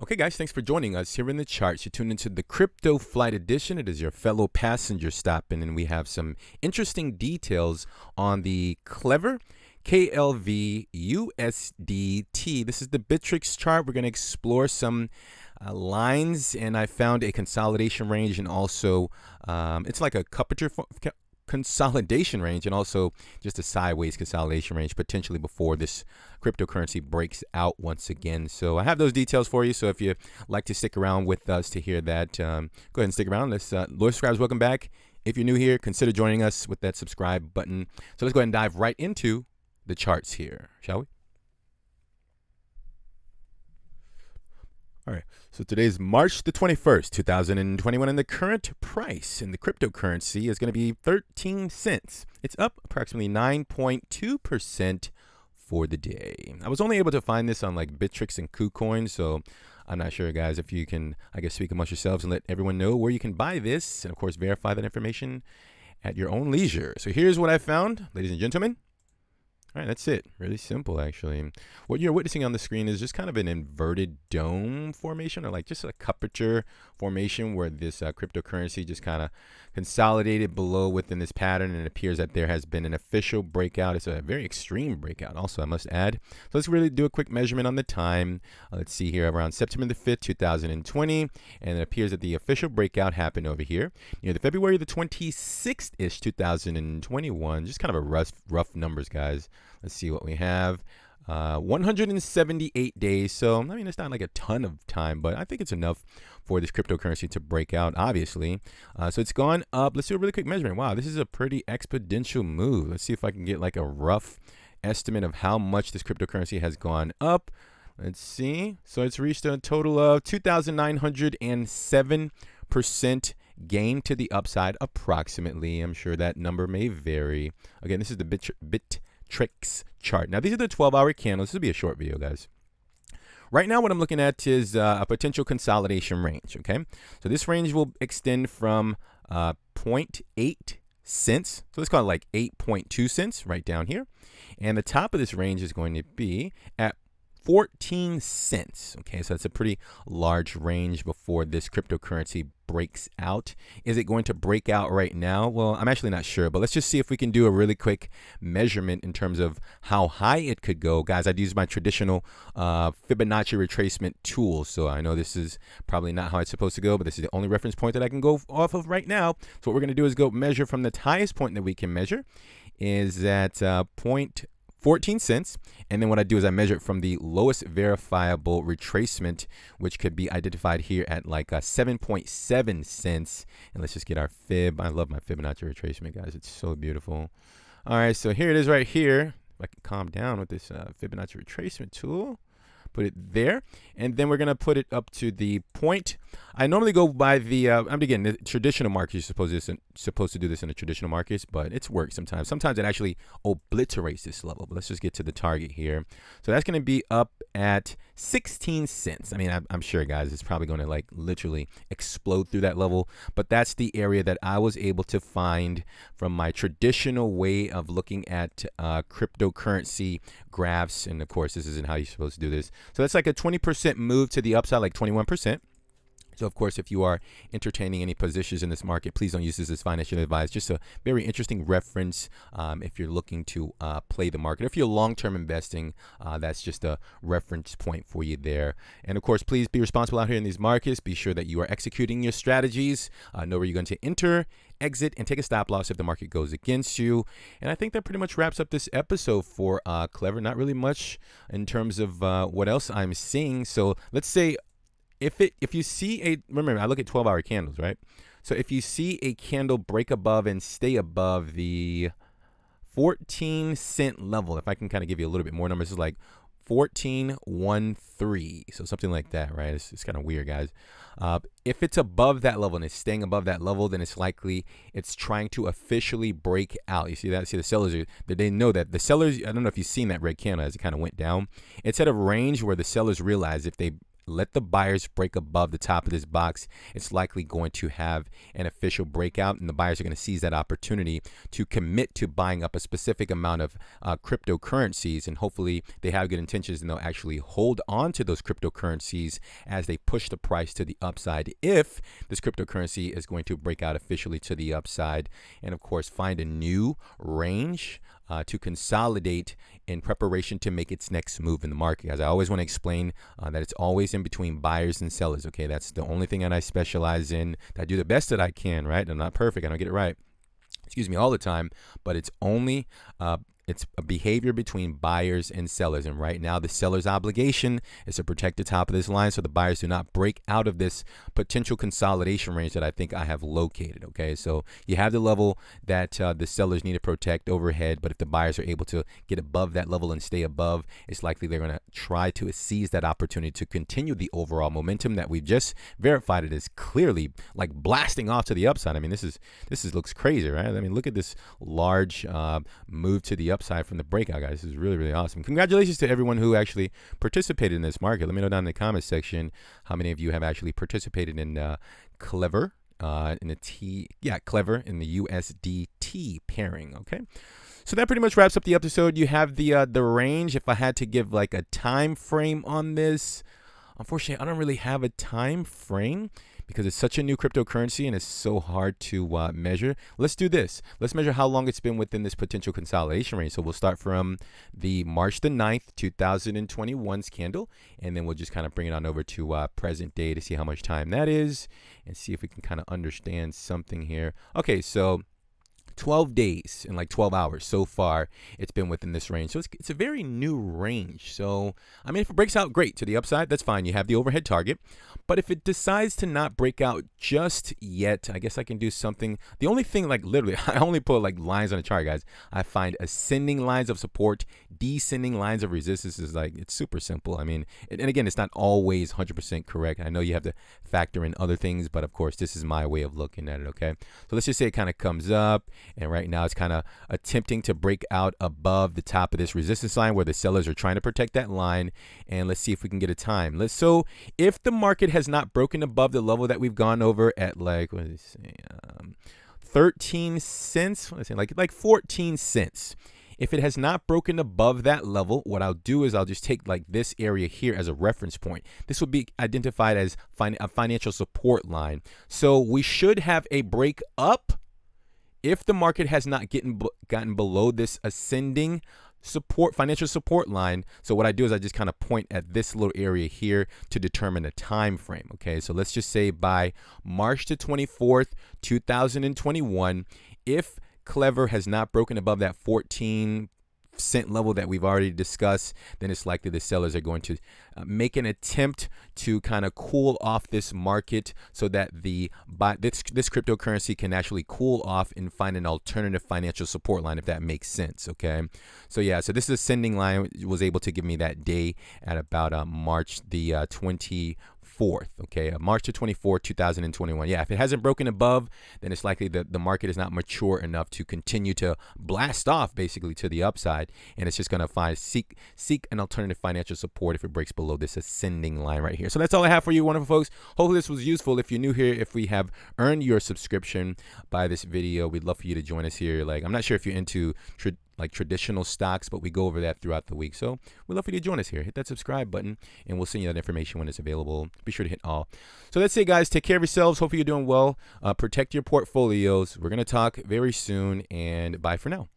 Okay, guys, thanks for joining us here in the charts. You tuned into the Crypto Flight Edition. It is your fellow passenger stopping, and we have some interesting details on the KLEVER KLV USDT. This is the Bittrex chart. We're going to explore some lines, and I found a consolidation range, and also it's like a consolidation range, and also just a sideways consolidation range potentially before this cryptocurrency breaks out once again. So I have those details for you. So if you like to stick around with us to hear that, go ahead and stick around. Let's loyal subscribers, welcome back. If you're new here, consider joining us with that subscribe button. So let's go ahead and dive right into the charts here, shall we? All right, so today's March the 21st, 2021, and the current price in the cryptocurrency is going to be 13 cents. It's up approximately 9.2% for the day. I was only able to find this on like Bittrex and KuCoin, so I'm not sure, guys, if you can, I guess, speak amongst yourselves and let everyone know where you can buy this, and of course, verify that information at your own leisure. So here's what I found, ladies and gentlemen. All right, that's it. Really simple, actually. What you're witnessing on the screen is just kind of an inverted dome formation, or like just a curvature formation where this cryptocurrency just kind of consolidated below within this pattern, and it appears that there has been an official breakout. It's a very extreme breakout also, I must add. So let's really do a quick measurement on the time. Let's see here, around September the 5th, 2020, and it appears that the official breakout happened over here near the February the 26th-ish, 2021. Just kind of a rough numbers, guys. Let's see what we have. 178 days. So, I mean, it's not like a ton of time, but I think it's enough for this cryptocurrency to break out, obviously. So it's gone up. Let's do a really quick measurement. Wow, this is a pretty exponential move. Let's see if I can get like a rough estimate of how much this cryptocurrency has gone up. Let's see. So it's reached a total of 2,907% gain to the upside, approximately. I'm sure that number may vary. Again, this is the Bittrex chart. Now, these are the 12-hour candles. This will be a short video, guys. Right now, what I'm looking at is a potential consolidation range, okay? So this range will extend from 0.8 cents. So let's call it like 8.2 cents right down here. And the top of this range is going to be at 14 cents. Okay, so that's a pretty large range before this cryptocurrency breaks out. Is it going to break out right now? Well, I'm actually not sure, but let's just see if we can do a really quick measurement in terms of how high it could go. Guys, I'd use my traditional Fibonacci retracement tool. So I know this is probably not how it's supposed to go, but this is the only reference point that I can go off of right now. So what we're going to do is go measure from the highest point that we can measure is at 14 cents, and then what I do is I measure it from the lowest verifiable retracement, which could be identified here at like 7.7 cents. And let's just get our fib. I love my Fibonacci retracement, guys. It's so beautiful. All right, so here it is right here. If I can calm down with this Fibonacci retracement tool, put it there, and then we're gonna put it up to the point. I normally go by the again, the traditional markets. You're supposed to do this in the traditional markets, but it's worked sometimes. Sometimes it actually obliterates this level. But let's just get to the target here. So that's gonna be up at 16 cents. I mean, I'm sure, guys, it's probably gonna like literally explode through that level. But that's the area that I was able to find from my traditional way of looking at cryptocurrency graphs. And of course, this isn't how you're supposed to do this. So that's like a 20% move to the upside, like 21%. So, of course, if you are entertaining any positions in this market, please don't use this as financial advice. Just a very interesting reference if you're looking to play the market. If you're long-term investing, that's just a reference point for you there. And, of course, please be responsible out here in these markets. Be sure that you are executing your strategies. Know where you're going to enter, exit, and take a stop loss if the market goes against you. And I think that pretty much wraps up this episode for KLEVER. Not really much in terms of what else I'm seeing. So let's say if you see remember, I look at 12-hour candles, right? So if you see a candle break above and stay above the 14 cent level, if I can kind of give you a little bit more numbers, it's like 14.13, so something like that, right? It's kind of weird, guys. If it's above that level and it's staying above that level, then it's likely it's trying to officially break out. You see that? See, the sellers they know that the sellers. I don't know if you've seen that red candle as it kind of went down. It's at a range where the sellers realize if they let the buyers break above the top of this box, it's likely going to have an official breakout, and the buyers are going to seize that opportunity to commit to buying up a specific amount of cryptocurrencies, and hopefully they have good intentions and they'll actually hold on to those cryptocurrencies as they push the price to the upside if this cryptocurrency is going to break out officially to the upside, and of course find a new range to consolidate in preparation to make its next move in the market. As I always want to explain that it's always in between buyers and sellers. Okay, that's the only thing that I specialize in. I do the best that I can, right? I'm not perfect. I don't get it right, excuse me, all the time, but it's only it's a behavior between buyers and sellers. And right now, the seller's obligation is to protect the top of this line so the buyers do not break out of this potential consolidation range that I think I have located. Okay, so you have the level that the sellers need to protect overhead, but if the buyers are able to get above that level and stay above, it's likely they're going to try to seize that opportunity to continue the overall momentum that we've just verified. It is clearly like blasting off to the upside. I mean, this looks crazy, right? I mean, look at this large move to the upside from the breakout, guys. This is really, really awesome. Congratulations to everyone who actually participated in this market. Let me know down in the comments section how many of you have actually participated in CLEVER, in CLEVER in the USDT pairing. Okay, so that pretty much wraps up the episode. You have the range. If I had to give like a time frame on this, unfortunately, I don't really have a time frame, because it's such a new cryptocurrency and it's so hard to measure. Let's do this. Let's measure how long it's been within this potential consolidation range. So we'll start from the March the 9th, 2021's candle, and then we'll just kind of bring it on over to present day to see how much time that is and see if we can kind of understand something here. Okay, so 12 days and like 12 hours so far it's been within this range, so it's a very new range. So I mean, if it breaks out, great, to the upside, that's fine. You have the overhead target, but if it decides to not break out just yet, I guess I can do something. The only thing, like literally I only put like lines on the chart, guys. I find ascending lines of support, descending lines of resistance. Is like, it's super simple. I mean, and again, it's not always 100% correct. I know you have to factor in other things, but of course this is my way of looking at it. Okay, so let's just say it kind of comes up, and right now it's kind of attempting to break out above the top of this resistance line where the sellers are trying to protect that line. And let's see if we can get a time. So if the market has not broken above the level that we've gone over at, like, what did it say, 13 cents, what did I say, like 14 cents. If it has not broken above that level, what I'll do is I'll just take like this area here as a reference point. This will be identified as a financial support line. So we should have a break up if the market has not gotten below this ascending financial support line. So what I do is I just kind of point at this little area here to determine a time frame. Okay, so let's just say by March the 24th, 2021, if CLEVER has not broken above that 14 cent level that we've already discussed, then it's likely the sellers are going to make an attempt to kind of cool off this market so that this cryptocurrency can actually cool off and find an alternative financial support line, if that makes sense. Okay, so yeah, so this ascending line was able to give me that day at about March the 24th. Okay, March the 24th, 2021. Yeah, if it hasn't broken above, then it's likely that the market is not mature enough to continue to blast off basically to the upside, and it's just going to seek an alternative financial support if it breaks below this ascending line right here. So that's all I have for you, wonderful folks. Hopefully this was useful. If you're new here, if we have earned your subscription by this video, we'd love for you to join us here. Like, I'm not sure if you're into traditional stocks, but we go over that throughout the week. So we'd love for you to join us here. Hit that subscribe button and we'll send you that information when it's available. Be sure to hit all. So that's it, guys. Take care of yourselves. Hopefully you're doing well. Protect your portfolios. We're going to talk very soon, and bye for now.